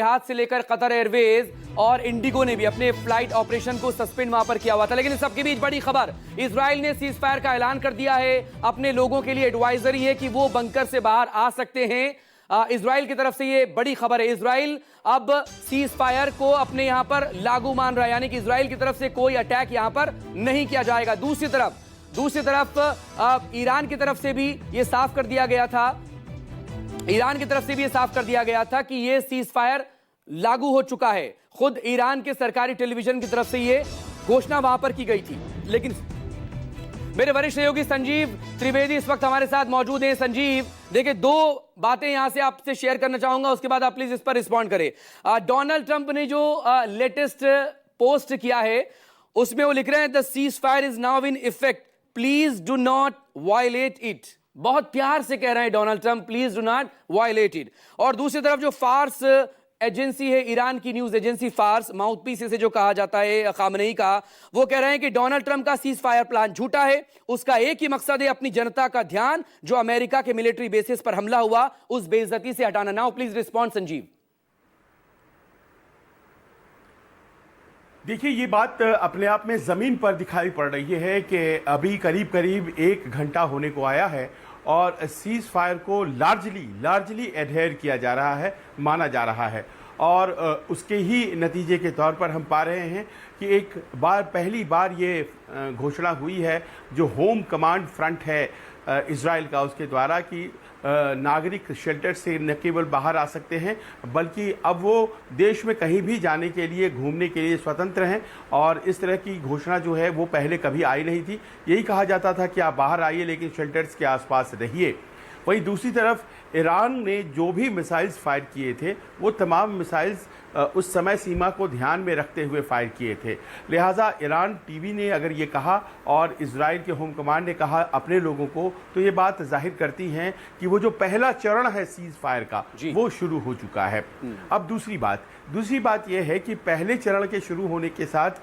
हाथ से लेकर कतर एयरवेज और इंडिगो ने भी अपने फ्लाइट ऑपरेशन को सस्पेंड वहां पर किया हुआ था। लेकिन इस सबके बीच बड़ी खबर, इजराइल ने सीज फायर का ऐलान कर दिया है। अपने लोगों के लिए एडवाइजरी है कि वो बंकर से बाहर आ सकते हैं। इजराइल की तरफ से ये बड़ी खबर है। इजराइल अब सीज फायर को अपने यहां पर लागू मान रहा है, यानी कि इजराइल की तरफ से कोई अटैक यहां पर नहीं किया जाएगा। दूसरी तरफ ईरान की तरफ से भी ये साफ कर दिया गया था, ईरान की तरफ से भी ये साफ कर दिया गया था कि ये सीज फायर लागू हो चुका है। खुद ईरान के सरकारी टेलीविजन की तरफ से ये घोषणा वहां पर की गई थी। लेकिन मेरे वरिष्ठ सहयोगी संजीव त्रिवेदी इस वक्त हमारे साथ मौजूद हैं। संजीव, देखिए, दो बातें यहां से आपसे शेयर करना चाहूंगा, उसके बाद आप प्लीज इस पर रिस्पॉन्ड करें। डोनाल्ड ट्रंप ने जो लेटेस्ट पोस्ट किया है उसमें वो लिख रहे हैं, the cease fire is now in effect, please do not violate it. बहुत प्यार से कह रहे हैं Donald Trump, please do not violate it. और दूसरी तरफ जो फार्स एजेंसी है, ईरान की न्यूज एजेंसी फार्स, माउथपीस से जो कहा जाता है खामनेई का, वो कह रहे हैं कि डोनाल्ड ट्रंप का सीज फायर प्लान झूठा है। उसका एक ही मकसद है अपनी जनता का ध्यान जो अमेरिका के मिलिट्री बेसिस पर हमला हुआ उस बेइज्जती से हटाना। Now please respond Sanjeev. देखिए, ये बात अपने आप में ज़मीन पर दिखाई पड़ रही है कि अभी करीब करीब 1 घंटा होने को आया है और सीज़ फायर को लार्जली एडहेयर किया जा रहा है, माना जा रहा है। और उसके ही नतीजे के तौर पर हम पा रहे हैं कि पहली बार ये घोषणा हुई है जो होम कमांड फ्रंट है इजराइल का, उसके द्वारा कि नागरिक शेल्टर से न केवल बाहर आ सकते हैं बल्कि अब वो देश में कहीं भी जाने के लिए, घूमने के लिए स्वतंत्र हैं। और इस तरह की घोषणा जो है वो पहले कभी आई नहीं थी। यही कहा जाता था कि आप बाहर आइए लेकिन शेल्टर्स के आसपास रहिए। वहीं दूसरी तरफ ईरान ने जो भी मिसाइल्स फायर किए थे वो तमाम मिसाइल्स उस समय सीमा को ध्यान में रखते हुए फायर किए थे। लिहाजा ईरान टीवी ने अगर ये कहा और इजराइल के होम कमांड ने कहा अपने लोगों को, तो ये बात जाहिर करती है कि वो जो पहला चरण है सीज फायर का वो शुरू हो चुका है। अब दूसरी बात यह है कि पहले चरण के शुरू होने के साथ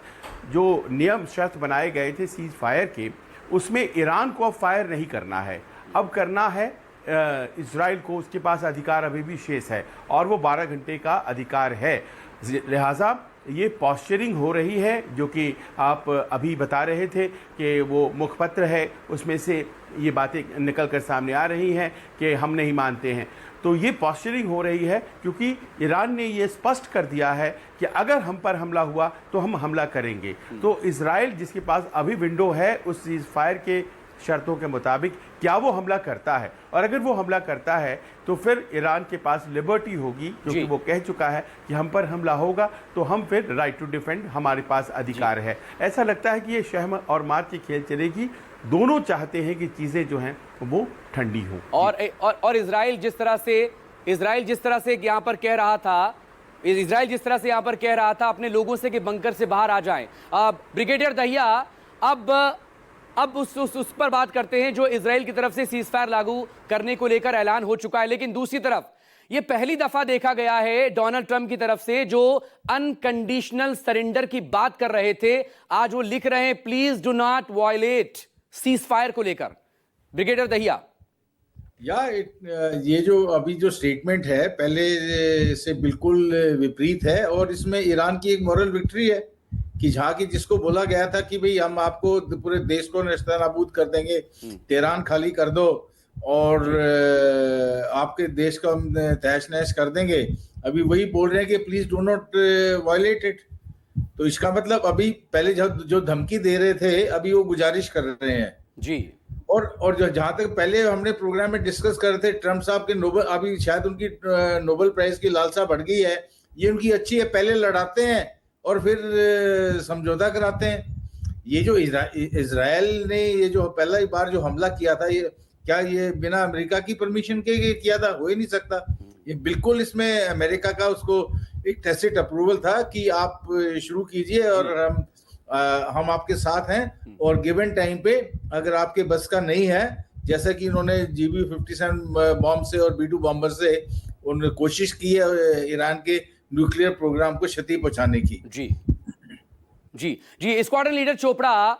जो नियम शर्त बनाए गए थे सीज फायर के, उसमें ईरान को अब फायर नहीं करना है, अब करना है इजराइल को। उसके पास अधिकार अभी भी शेष है और वो 12 घंटे का अधिकार है। लिहाजा ये पॉस्चरिंग हो रही है जो कि आप अभी बता रहे थे कि वो मुखपत्र है, उसमें से ये बातें निकल कर सामने आ रही हैं कि हम नहीं मानते हैं। तो ये पॉस्चरिंग हो रही है क्योंकि ईरान ने ये स्पष्ट कर दिया है कि अगर हम पर हमला हुआ तो हम हमला करेंगे। तो इजराइल जिसके पास अभी विंडो है उस सीज फायर के शर्तों के मुताबिक, क्या वो हमला करता है, और अगर वो हमला करता है तो फिर ईरान के पास लिबर्टी होगी क्योंकि वो कह चुका है कि हम पर हमला होगा तो हम फिर राइट टू डिफेंड, हमारे पास अधिकार है। ऐसा लगता है कि ये शह और मार की खेल चलेगी। दोनों चाहते हैं कि चीजें जो हैं वो ठंडी हों। और इजराइल जिस तरह से यहाँ पर कह रहा था अपने लोगों से कि बंकर से बाहर आ जाएं। ब्रिगेडियर दहिया, अब उस पर बात करते हैं जो इजराइल की तरफ से सीज फायर लागू करने को लेकर ऐलान हो चुका है। लेकिन दूसरी तरफ यह पहली दफा देखा गया है डोनाल्ड ट्रंप की तरफ से जो अनकंडीशनल सरेंडर की बात कर रहे थे, आज वो लिख रहे हैं please do not violate cease fire को लेकर। ब्रिगेडियर दहिया, ये जो अभी जो स्टेटमेंट है पहले से बिल्कुल विपरीत है और इसमें ईरान की एक मॉरल विक्ट्री है कि जहाँ की जिसको बोला गया था कि भाई हम आपको पूरे देश को नेस्तनाबूद कर देंगे, तेहरान खाली कर दो और आपके देश को हम तहस नहस कर देंगे, अभी वही बोल रहे हैं कि please do not violate it. तो इसका मतलब अभी पहले जो धमकी दे रहे थे अभी वो गुजारिश कर रहे हैं जी। और जो जहां तक पहले हमने प्रोग्राम में डिस्कस कर रहे थे, ट्रंप साहब के नोबेल, अभी शायद उनकी नोबेल प्राइज की लालसा बढ़ गई है। ये उनकी अच्छी है, पहले लड़ाते हैं और फिर समझौता कराते हैं। ये जो इजराइल ने ये जो पहला बार जो हमला किया था, ये क्या ये बिना अमेरिका की परमिशन के किया था? हो ही नहीं सकता। ये बिल्कुल इसमें अमेरिका का उसको एक टैसिट अप्रूवल था कि आप शुरू कीजिए और हम आपके साथ हैं और गिवन टाइम पे अगर आपके बस का नहीं है, जैसा कि इन्होंने GBU-57 बॉम्ब से और B-2 बॉम्बर से उन्होंने कोशिश की है ईरान के न्यूक्लियर प्रोग्राम को क्षति पहुंचाने की। जी squadron leader Chopra,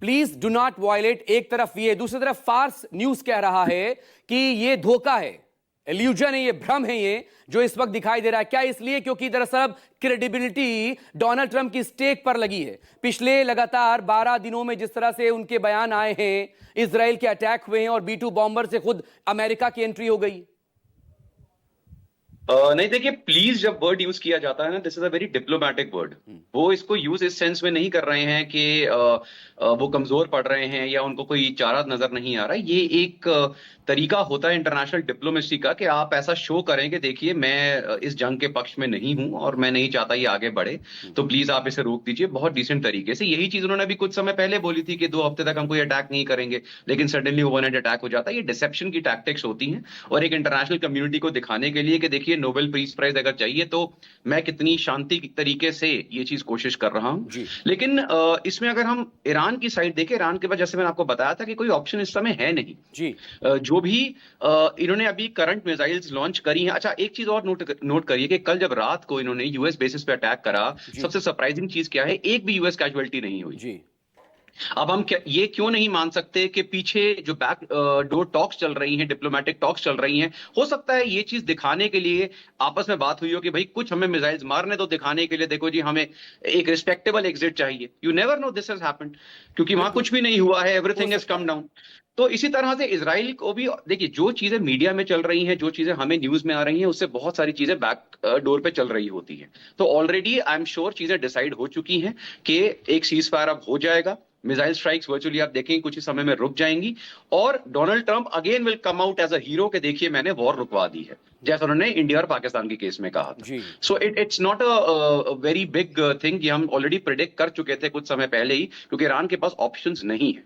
please do not violate एक तरफ ये, दूसरी तरफ फार्स न्यूज कह रहा है कि ये धोखा है, इल्यूजन है, ये भ्रम है, ये जो इस वक्त दिखाई दे रहा है। क्या इसलिए क्योंकि दरअसल अब क्रेडिबिलिटी डोनाल्ड ट्रंप की स्टेक पर लगी है। पिछले लगातार 12 दिनों में जिस तरह से उनके बयान आए हैं, इजराइल के अटैक हुए हैं और B-2 बॉम्बर से खुद अमेरिका की एंट्री हो गई। नहीं, देखिए, प्लीज जब वर्ड यूज किया जाता है ना, this is a very diplomatic word. वो इसको यूज इस सेंस में नहीं कर रहे हैं कि वो कमजोर पड़ रहे हैं या उनको कोई चारा नजर नहीं आ रहा। ये एक तरीका होता है इंटरनेशनल डिप्लोमेसी का कि आप ऐसा शो करें कि देखिए मैं इस जंग के पक्ष में नहीं हूं और मैं नहीं चाहता ये आगे बढ़े, तो प्लीज आप इसे रोक दीजिए। बहुत डिसेंट तरीके से यही चीज उन्होंने भी कुछ समय पहले बोली थी कि 2 हफ्ते तक हम कोई अटैक नहीं करेंगे, लेकिन सडनली ओवरनाइट अटैक हो जाता है। ये डिसेप्शन की टैक्टिक्स होती हैं और एक इंटरनेशनल कम्युनिटी को दिखाने के लिए कि देखिए नोबेल पीस प्राइज अगर चाहिए तो मैं कितनी शांति तरीके से ये चीज कोशिश कर रहा हूं। लेकिन इसमें अगर हम ईरान की साइड देखें, ईरान के बाद जैसे मैंने आपको बताया था कि कोई ऑप्शन इस समय है नहीं जी। जो भी इन्होंने अभी करंट मिसाइल्स लॉन्च करी हैं। अच्छा, एक चीज और नोट करिए कि कल जब रात को इन्होंने यूएस बेसिस पे अटैक करा, सबसे सरप्राइजिंग चीज क्या है, एक भी यूएस कैजुअलिटी नहीं हुई जी। अब हम ये क्यों नहीं मान सकते कि पीछे जो बैक डोर टॉक्स चल रही हैं, डिप्लोमेटिक टॉक्स चल रही हैं, हो सकता है ये चीज दिखाने के लिए आपस में बात हुई हो कि भाई कुछ हमें मिसाइल्स मारने तो, दिखाने के लिए देखो जी हमें एक रिस्पेक्टेबल एग्जिट चाहिए। You never know this has happened, क्योंकि वहां कुछ भी नहीं हुआ है, एवरीथिंग हैज कम डाउन। तो इसी तरह से इजराइल को भी देखिए, जो चीजें मीडिया में चल रही हैं, जो चीजें हमें न्यूज में आ रही हैं, उससे बहुत सारी चीजें बैक डोर पे चल रही होती हैं। तो ऑलरेडी आई एम श्योर चीजें डिसाइड हो चुकी हैं कि एक सीज फायर अब हो जाएगा। मिसाइल स्ट्राइक्स वर्चुअली आप देखेंगे कुछ ही समय में रुक जाएंगी और Donald Trump again will come out as a hero के देखिए मैंने वॉर रुकवा दी है, जैसा उन्होंने इंडिया और पाकिस्तान के केस में कहा था। So it's not a very big thing, ये हम ऑलरेडी प्रिडिक्ट कर चुके थे कुछ समय पहले ही, क्योंकि ईरान के पास ऑप्शंस नहीं है।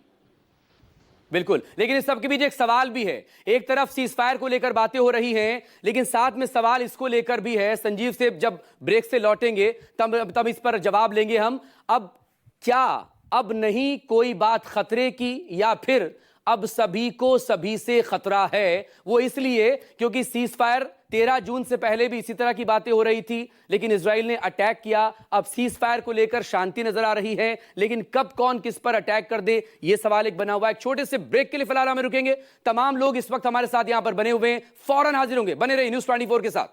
बिल्कुल, लेकिन इस सब के बीच एक सवाल भी है। एक तरफ सीज फायर को लेकर बातें हो रही हैं, लेकिन साथ में सवाल इसको लेकर भी है। संजीव से जब ब्रेक से लौटेंगे तब इस पर जवाब लेंगे हम। अब क्या अब नहीं कोई बात खतरे की, या फिर अब सभी को सभी से खतरा है? वो इसलिए क्योंकि सीज फायर 13 जून से पहले भी इसी तरह की बातें हो रही थी, लेकिन इजराइल ने अटैक किया। अब सीज फायर को लेकर शांति नजर आ रही है, लेकिन कब कौन किस पर अटैक कर दे, यह सवाल एक बना हुआ है। एक छोटे से ब्रेक के लिए फिलहाल हमें रुकेंगे। तमाम लोग इस वक्त हमारे साथ यहां पर बने हुए हैं, फौरन हाजिर होंगे। बने रहिए न्यूज़ 24 के साथ।